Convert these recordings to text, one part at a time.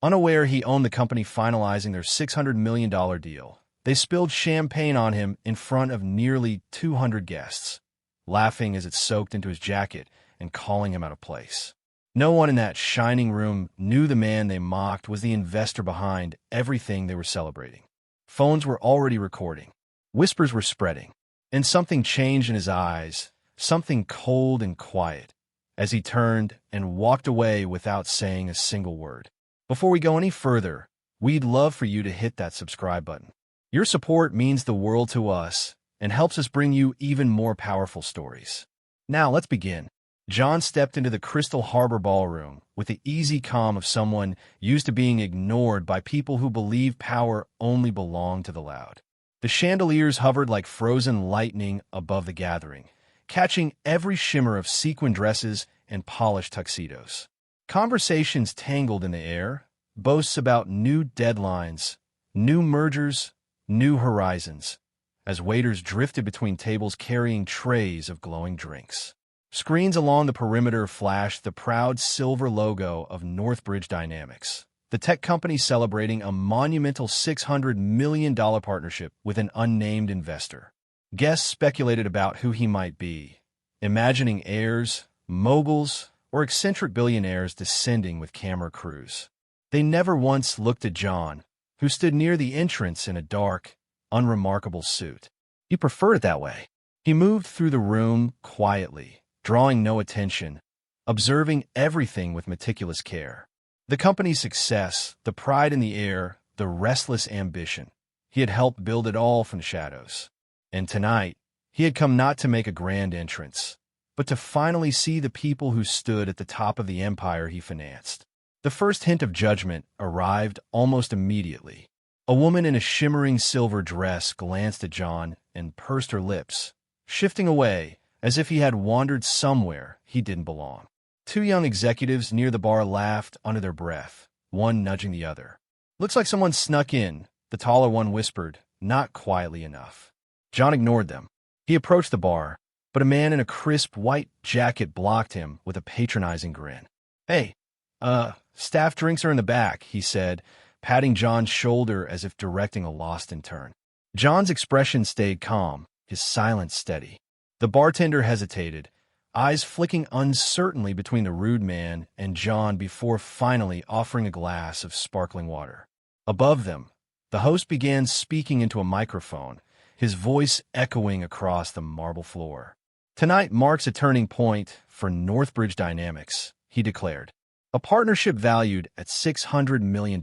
Unaware he owned the company finalizing their $600 million deal, they spilled champagne on him in front of nearly 200 guests, laughing as it soaked into his jacket and calling him out of place. No one in that shining room knew the man they mocked was the investor behind everything they were celebrating. Phones were already recording. Whispers were spreading. And something changed in his eyes, something cold and quiet, as he turned and walked away without saying a single word. Before we go any further, we'd love for you to hit that subscribe button. Your support means the world to us and helps us bring you even more powerful stories. Now, let's begin. John stepped into the Crystal Harbor Ballroom with the easy calm of someone used to being ignored by people who believe power only belonged to the loud. The chandeliers hovered like frozen lightning above the gathering, catching every shimmer of sequin dresses and polished tuxedos. Conversations tangled in the air, boasts about new deadlines, new mergers, new horizons, as waiters drifted between tables carrying trays of glowing drinks. Screens along the perimeter flashed the proud silver logo of Northbridge Dynamics, the tech company celebrating a monumental $600 million partnership with an unnamed investor. Guests speculated about who he might be, imagining heirs, moguls, or eccentric billionaires descending with camera crews. They never once looked at John, who stood near the entrance in a dark, unremarkable suit. He preferred it that way. He moved through the room quietly, drawing no attention, observing everything with meticulous care. The company's success, the pride in the air, the restless ambition. He had helped build it all from the shadows. And tonight, he had come not to make a grand entrance, but to finally see the people who stood at the top of the empire he financed. The first hint of judgment arrived almost immediately. A woman in a shimmering silver dress glanced at John and pursed her lips, shifting away, as if he had wandered somewhere he didn't belong. Two young executives near the bar laughed under their breath, one nudging the other. "Looks like someone snuck in," the taller one whispered, not quietly enough. John ignored them. He approached the bar, but a man in a crisp white jacket blocked him with a patronizing grin. "Hey, staff drinks are in the back," he said, patting John's shoulder as if directing a lost intern. John's expression stayed calm, his silence steady. The bartender hesitated, eyes flicking uncertainly between the rude man and John before finally offering a glass of sparkling water. Above them, the host began speaking into a microphone, his voice echoing across the marble floor. "Tonight marks a turning point for Northbridge Dynamics," he declared. "A partnership valued at $600 million.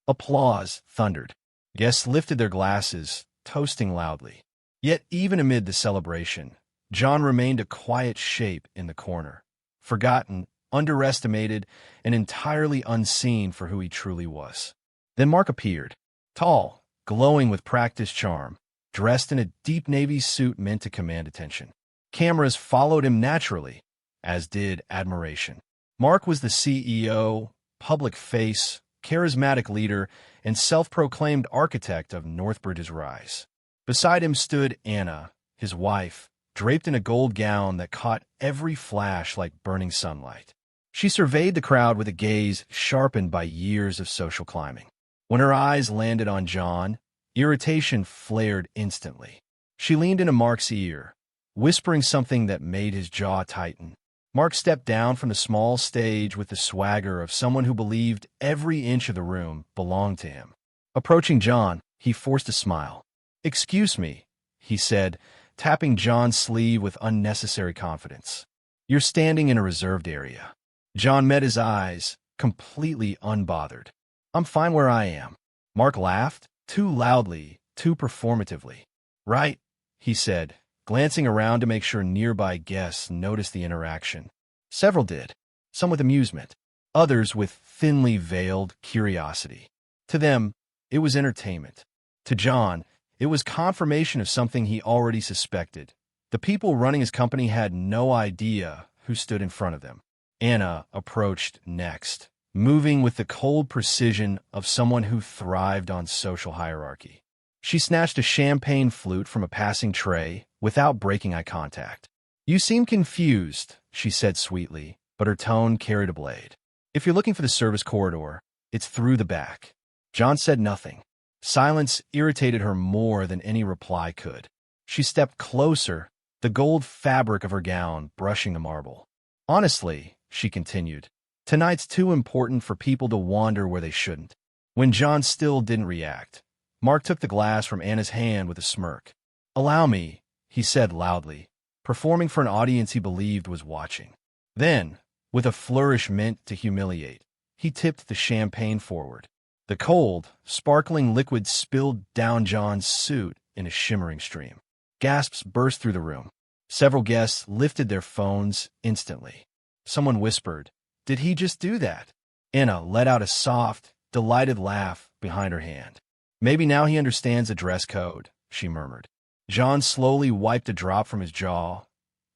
Applause thundered. Guests lifted their glasses, toasting loudly. Yet even amid the celebration, John remained a quiet shape in the corner, forgotten, underestimated, and entirely unseen for who he truly was. Then Mark appeared, tall, glowing with practiced charm, dressed in a deep navy suit meant to command attention. Cameras followed him naturally, as did admiration. Mark was the CEO, public face, charismatic leader, and self-proclaimed architect of Northbridge's rise. Beside him stood Anna, his wife, draped in a gold gown that caught every flash like burning sunlight. She surveyed the crowd with a gaze sharpened by years of social climbing. When her eyes landed on John, irritation flared instantly. She leaned into Mark's ear, whispering something that made his jaw tighten. Mark stepped down from the small stage with the swagger of someone who believed every inch of the room belonged to him. Approaching John, he forced a smile. "Excuse me," he said, tapping John's sleeve with unnecessary confidence. "You're standing in a reserved area." John met his eyes, completely unbothered. "I'm fine where I am." Mark laughed, too loudly, too performatively. "Right," he said, glancing around to make sure nearby guests noticed the interaction. Several did, some with amusement, others with thinly veiled curiosity. To them, it was entertainment. To John, it was confirmation of something he already suspected. The people running his company had no idea who stood in front of them. Anna approached next, moving with the cold precision of someone who thrived on social hierarchy. She snatched a champagne flute from a passing tray without breaking eye contact. "You seem confused," she said sweetly, but her tone carried a blade. "If you're looking for the service corridor, It's through the back. John said nothing. Silence irritated her more than any reply could. She stepped closer, the gold fabric of her gown brushing the marble. Honestly, she continued, tonight's too important for people to wander where they shouldn't. When John still didn't react, Mark took the glass from Anna's hand with a smirk. Allow me, he said loudly, performing for an audience he believed was watching. Then, with a flourish meant to humiliate, he tipped the champagne forward. The cold, sparkling liquid spilled down John's suit in a shimmering stream. Gasps burst through the room. Several guests lifted their phones instantly. Someone whispered, "Did he just do that?" Anna let out a soft, delighted laugh behind her hand. "Maybe now he understands the dress code," she murmured. John slowly wiped a drop from his jaw,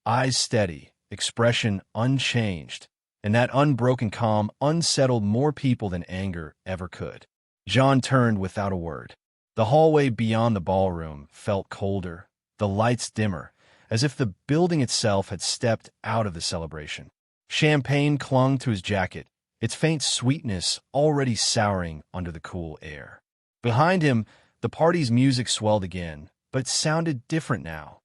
eyes steady, expression unchanged, and that unbroken calm unsettled more people than anger ever could. John turned without a word. The hallway beyond the ballroom felt colder, the lights dimmer, as if the building itself had stepped out of the celebration. Champagne clung to his jacket, its faint sweetness already souring under the cool air. Behind him, the party's music swelled again, but it sounded different now.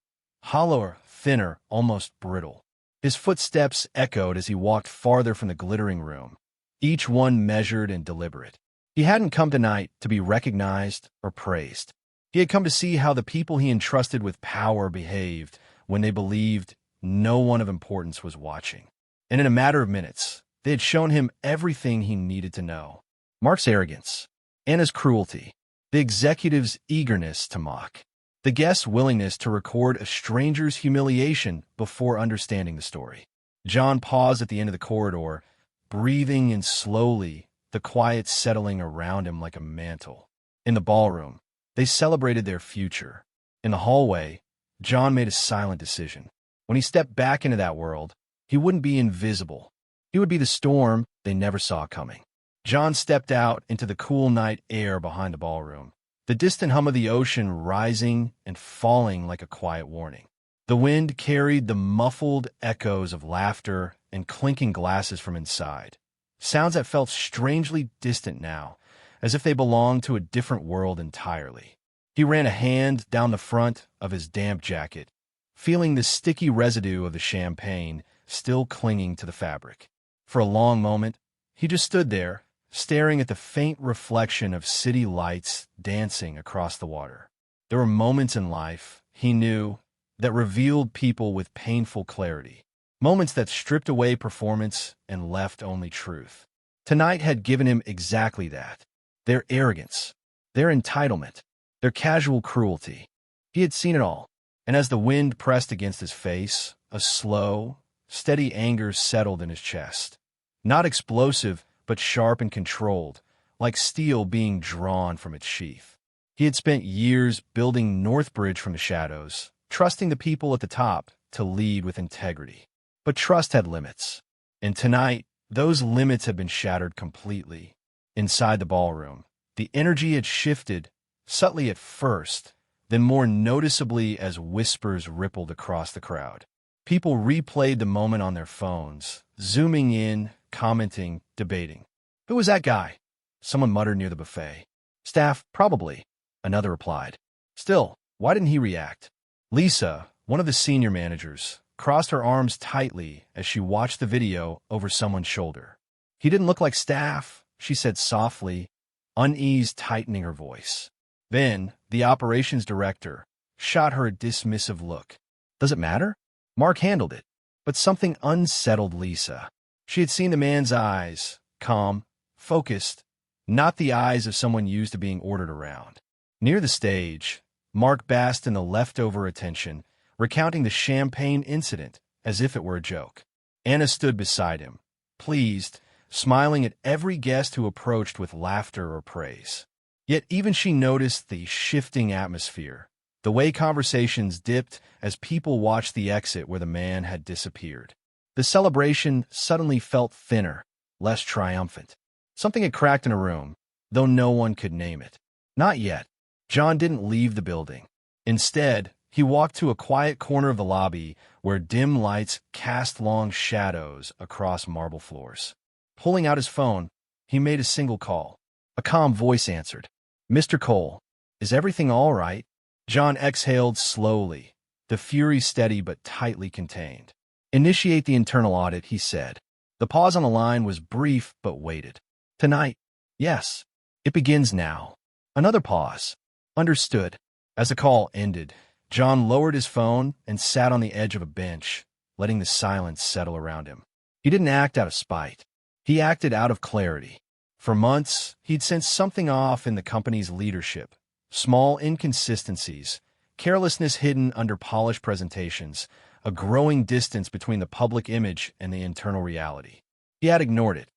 Hollower, thinner, almost brittle. His footsteps echoed as he walked farther from the glittering room, each one measured and deliberate. He hadn't come tonight to be recognized or praised. He had come to see how the people he entrusted with power behaved when they believed no one of importance was watching. And in a matter of minutes, they had shown him everything he needed to know. Mark's arrogance, Anna's cruelty, the executive's eagerness to mock, the guest's willingness to record a stranger's humiliation before understanding the story. John paused at the end of the corridor, breathing in slowly, the quiet settling around him like a mantle. In the ballroom, they celebrated their future. In the hallway, John made a silent decision. When he stepped back into that world, he wouldn't be invisible. He would be the storm they never saw coming. John stepped out into the cool night air behind the ballroom, the distant hum of the ocean rising and falling like a quiet warning. The wind carried the muffled echoes of laughter and clinking glasses from inside, sounds that felt strangely distant now, as if they belonged to a different world entirely. He ran a hand down the front of his damp jacket, feeling the sticky residue of the champagne still clinging to the fabric. For a long moment, he just stood there, staring at the faint reflection of city lights dancing across the water. There were moments in life, he knew, that revealed people with painful clarity, moments that stripped away performance and left only truth. Tonight had given him exactly that. Their arrogance, their entitlement, their casual cruelty. He had seen it all, and as the wind pressed against his face, a slow, steady anger settled in his chest. Not explosive, but sharp and controlled, like steel being drawn from its sheath. He had spent years building Northbridge from the shadows, trusting the people at the top to lead with integrity. But trust had limits, and tonight, those limits had been shattered completely. Inside the ballroom, the energy had shifted, subtly at first, then more noticeably as whispers rippled across the crowd. People replayed the moment on their phones, zooming in, commenting, debating. "Who was that guy?" Someone muttered near the buffet. "Staff, probably," another replied. "Still, why didn't he react?" Lisa, one of the senior managers, crossed her arms tightly as she watched the video over someone's shoulder. "He didn't look like staff," she said softly, unease tightening her voice. Then, the operations director shot her a dismissive look. "Does it matter?" Mark handled it, but something unsettled Lisa. She had seen the man's eyes, calm, focused, not the eyes of someone used to being ordered around. Near the stage, Mark basked in the leftover attention, recounting the champagne incident as if it were a joke. Anna stood beside him, pleased, smiling at every guest who approached with laughter or praise. Yet even she noticed the shifting atmosphere, the way conversations dipped as people watched the exit where the man had disappeared. The celebration suddenly felt thinner, less triumphant. Something had cracked in a room, though no one could name it. Not yet. John didn't leave the building. Instead, he walked to a quiet corner of the lobby where dim lights cast long shadows across marble floors. Pulling out his phone, He made a single call. A calm voice answered. "Mr. Cole, is everything all right?" John exhaled slowly, the fury steady but tightly contained. "Initiate the internal audit," he said. The pause on the line was brief but weighted. "Tonight?" "Yes. It begins now." Another pause. "Understood." As the call ended, John lowered his phone and sat on the edge of a bench, letting the silence settle around him. He didn't act out of spite. He acted out of clarity. For months, he'd sensed something off in the company's leadership. Small inconsistencies, carelessness hidden under polished presentations, a growing distance between the public image and the internal reality. He had ignored it,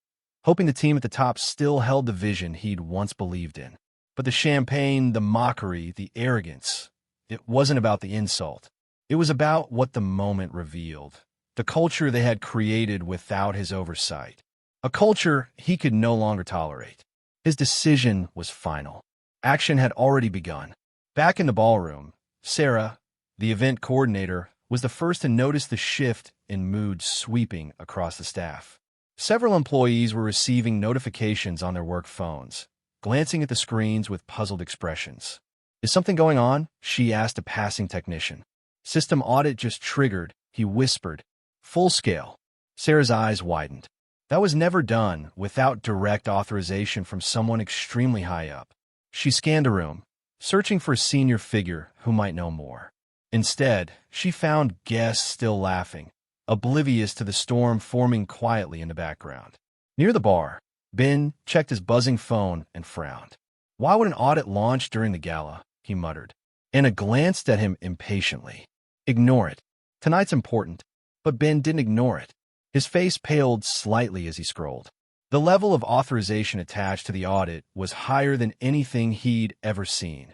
hoping the team at the top still held the vision he'd once believed in. But the champagne, the mockery, the arrogance, it wasn't about the insult. It was about what the moment revealed, the culture they had created without his oversight. A culture he could no longer tolerate. His decision was final. Action had already begun. Back in the ballroom, Sarah, the event coordinator, was the first to notice the shift in mood sweeping across the staff. Several employees were receiving notifications on their work phones, glancing at the screens with puzzled expressions. "Is something going on?" she asked a passing technician. "System audit just triggered," he whispered. "Full scale." Sarah's eyes widened. That was never done without direct authorization from someone extremely high up. She scanned the room, searching for a senior figure who might know more. Instead, she found guests still laughing, oblivious to the storm forming quietly in the background. Near the bar, Ben checked his buzzing phone and frowned. "Why would an audit launch during the gala?" he muttered. Anna glanced at him impatiently. "Ignore it. Tonight's important." But Ben didn't ignore it. His face paled slightly as he scrolled. The level of authorization attached to the audit was higher than anything he'd ever seen.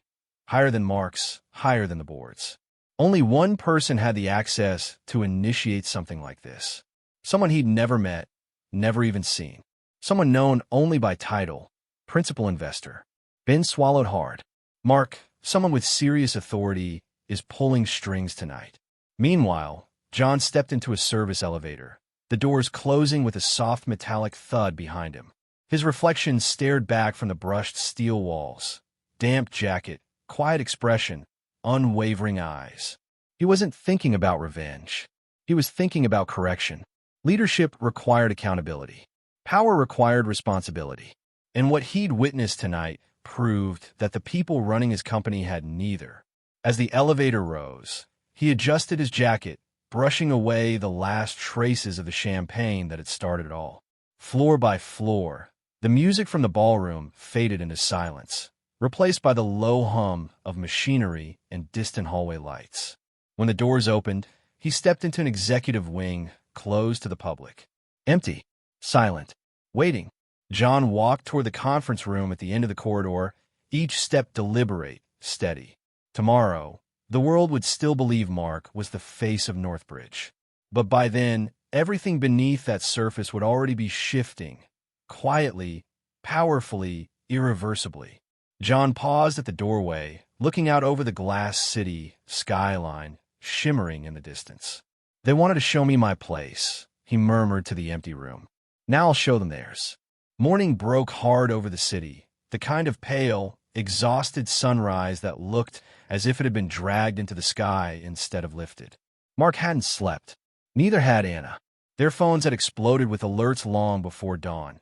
Higher than Mark's, higher than the board's. Only one person had the access to initiate something like this. Someone he'd never met, never even seen. Someone known only by title, principal investor. Ben swallowed hard. Mark, someone with serious authority, is pulling strings tonight. Meanwhile, John stepped into a service elevator, the doors closing with a soft metallic thud behind him. His reflection stared back from the brushed steel walls. Damp jacket, quiet expression, unwavering eyes. He wasn't thinking about revenge. He was thinking about correction. Leadership required accountability. Power required responsibility. And what he'd witnessed tonight proved that the people running his company had neither. As the elevator rose, he adjusted his jacket, brushing away the last traces of the champagne that had started it all. Floor by floor, the music from the ballroom faded into silence, replaced by the low hum of machinery and distant hallway lights. When the doors opened, he stepped into an executive wing closed to the public. Empty, silent, waiting. John walked toward the conference room at the end of the corridor, each step deliberate, steady. Tomorrow, the world would still believe Mark was the face of Northbridge. But by then, everything beneath that surface would already be shifting, quietly, powerfully, irreversibly. John paused at the doorway, looking out over the glass city skyline, shimmering in the distance. "They wanted to show me my place," he murmured to the empty room. "Now I'll show them theirs." Morning broke hard over the city, the kind of pale, exhausted sunrise that looked as if it had been dragged into the sky instead of lifted. Mark hadn't slept. Neither had Anna. Their phones had exploded with alerts long before dawn.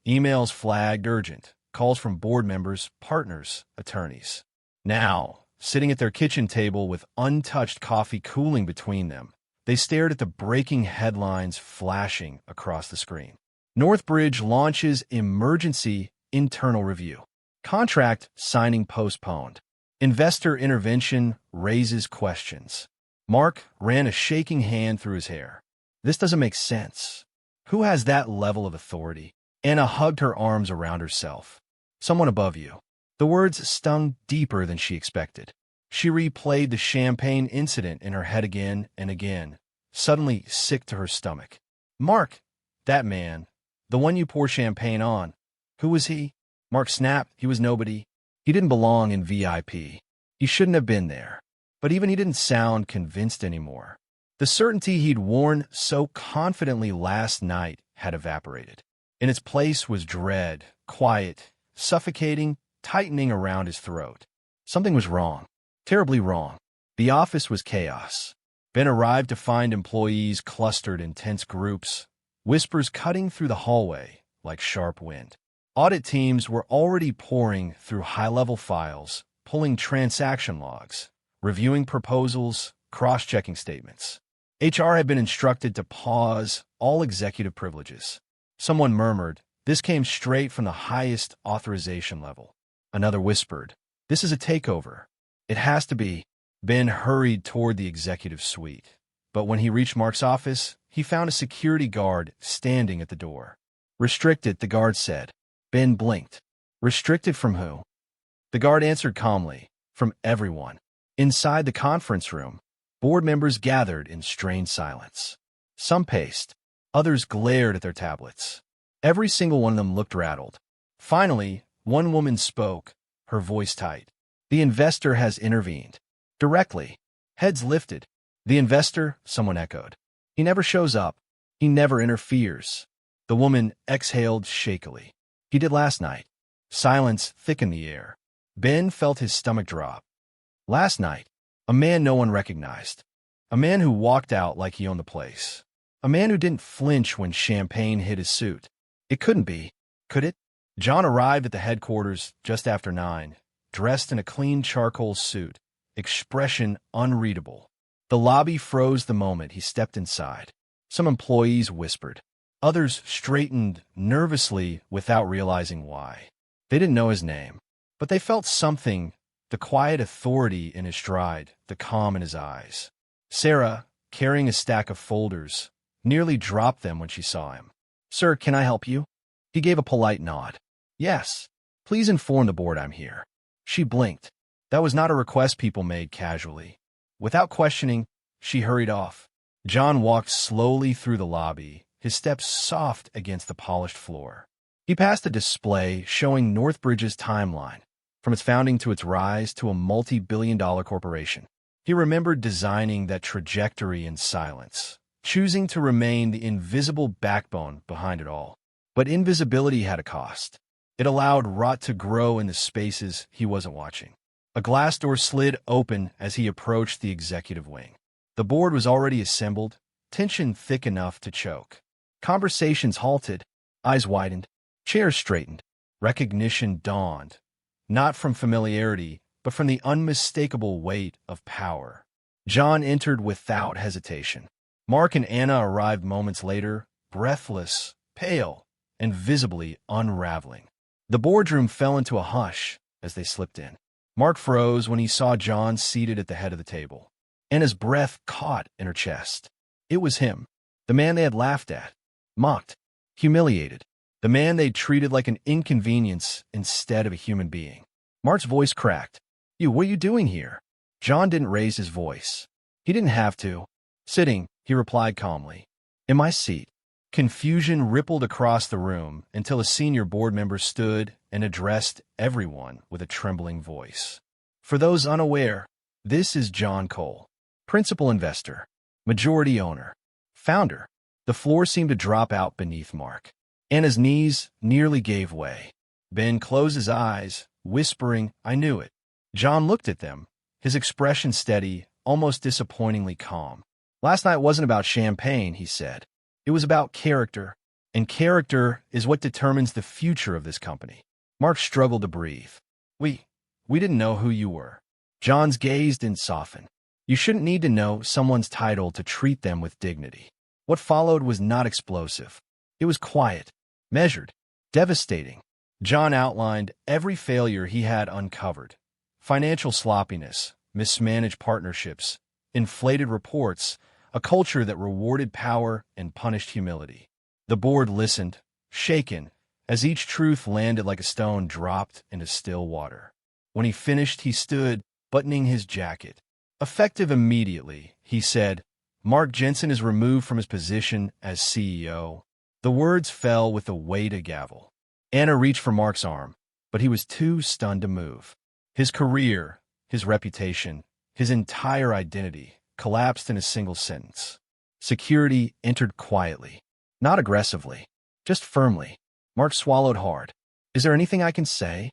Emails flagged urgent, calls from board members, partners, attorneys. Now, sitting at their kitchen table with untouched coffee cooling between them, they stared at the breaking headlines flashing across the screen. Northbridge launches emergency internal review. Contract signing postponed. Investor intervention raises questions. Mark ran a shaking hand through his hair. This doesn't make sense. Who has that level of authority? Anna hugged her arms around herself. Someone above you. The words stung deeper than she expected. She replayed the champagne incident in her head again and again, suddenly sick to her stomach. Mark, that man, the one you pour champagne on. Who was he? Mark snapped. He was nobody. He didn't belong in VIP. He shouldn't have been there. But even he didn't sound convinced anymore. The certainty he'd worn so confidently last night had evaporated. In its place was dread, quiet, suffocating, tightening around his throat. Something was wrong, terribly wrong. The office was chaos. Ben arrived to find employees clustered in tense groups, whispers cutting through the hallway like sharp wind. Audit teams were already pouring through high-level files, pulling transaction logs, reviewing proposals, cross-checking statements. HR had been instructed to pause all executive privileges. Someone murmured, "This came straight from the highest authorization level." Another whispered, "This is a takeover. It has to be." Ben hurried toward the executive suite. But when he reached Mark's office, he found a security guard standing at the door. "Restricted," the guard said. Ben blinked. "Restricted from who?" The guard answered calmly, "From everyone." Inside the conference room, board members gathered in strained silence. Some paced. Others glared at their tablets. Every single one of them looked rattled. Finally, one woman spoke, her voice tight. "The investor has intervened." Directly. Heads lifted. "The investor," someone echoed. "He never shows up. He never interferes." The woman exhaled shakily. "He did last night." Silence thickened the air. Ben felt his stomach drop. Last night, a man no one recognized. A man who walked out like he owned the place. A man who didn't flinch when champagne hit his suit. It couldn't be, could it? John arrived at the headquarters just after 9, dressed in a clean charcoal suit, expression unreadable. The lobby froze the moment he stepped inside. Some employees whispered. Others straightened nervously without realizing why. They didn't know his name, but they felt something, the quiet authority in his stride, the calm in his eyes. Sarah, carrying a stack of folders, nearly dropped them when she saw him. "Sir, can I help you?" He gave a polite nod. "Yes. Please inform the board I'm here." She blinked. That was not a request people made casually. Without questioning, she hurried off. John walked slowly through the lobby, his steps soft against the polished floor. He passed a display showing Northbridge's timeline, from its founding to its rise to a multi-billion-dollar corporation. He remembered designing that trajectory in silence, choosing to remain the invisible backbone behind it all. But invisibility had a cost. It allowed rot to grow in the spaces he wasn't watching. A glass door slid open as he approached the executive wing. The board was already assembled, tension thick enough to choke. Conversations halted, eyes widened, chairs straightened. Recognition dawned, not from familiarity, but from the unmistakable weight of power. John entered without hesitation. Mark and Anna arrived moments later, breathless, pale, and visibly unraveling. The boardroom fell into a hush as they slipped in. Mark froze when he saw John seated at the head of the table. Anna's breath caught in her chest. It was him, the man they had laughed at, mocked, humiliated, the man they'd treated like an inconvenience instead of a human being. Mark's voice cracked. What are you doing here?" John didn't raise his voice. He didn't have to. "Sitting," he replied calmly. "In my seat." Confusion rippled across the room until a senior board member stood and addressed everyone with a trembling voice. "For those unaware, this is John Cole, principal investor, majority owner, founder." The floor seemed to drop out beneath Mark. Anna's knees nearly gave way. Ben closed his eyes, whispering, "I knew it." John looked at them, his expression steady, almost disappointingly calm. "Last night wasn't about champagne," he said. "It was about character, and character is what determines the future of this company." Mark struggled to breathe. We didn't know who you were." John's gaze didn't soften. "You shouldn't need to know someone's title to treat them with dignity." What followed was not explosive. It was quiet, measured, devastating. John outlined every failure he had uncovered. Financial sloppiness, mismanaged partnerships, inflated reports, a culture that rewarded power and punished humility. The board listened, shaken, as each truth landed like a stone dropped into still water. When he finished, he stood, buttoning his jacket. Effective immediately, he said, "Mark Jensen is removed from his position as CEO." The words fell with the weight of a gavel. Anna reached for Mark's arm, but he was too stunned to move. His career, his reputation, his entire identity collapsed in a single sentence. Security entered quietly, not aggressively, just firmly. Mark swallowed hard. Is there anything I can say?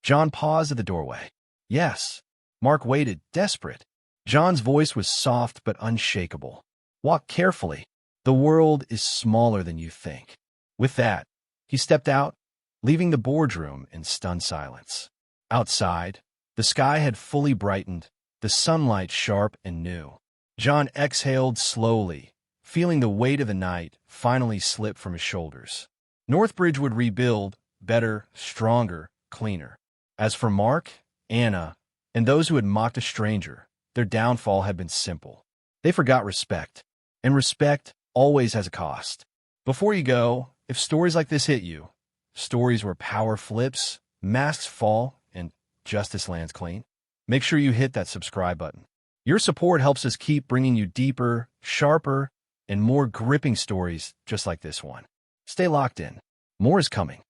John paused at the doorway. Yes. Mark waited, desperate. John's voice was soft but unshakable. Walk carefully. The world is smaller than you think. With that, he stepped out, leaving the boardroom in stunned silence. Outside, the sky had fully brightened, the sunlight sharp and new. John exhaled slowly, feeling the weight of the night finally slip from his shoulders. Northbridge would rebuild, better, stronger, cleaner. As for Mark, Anna, and those who had mocked a stranger, their downfall had been simple. They forgot respect, and respect always has a cost. Before you go, if stories like this hit you, stories where power flips, masks fall, and justice lands clean, make sure you hit that subscribe button. Your support helps us keep bringing you deeper, sharper, and more gripping stories just like this one. Stay locked in. More is coming.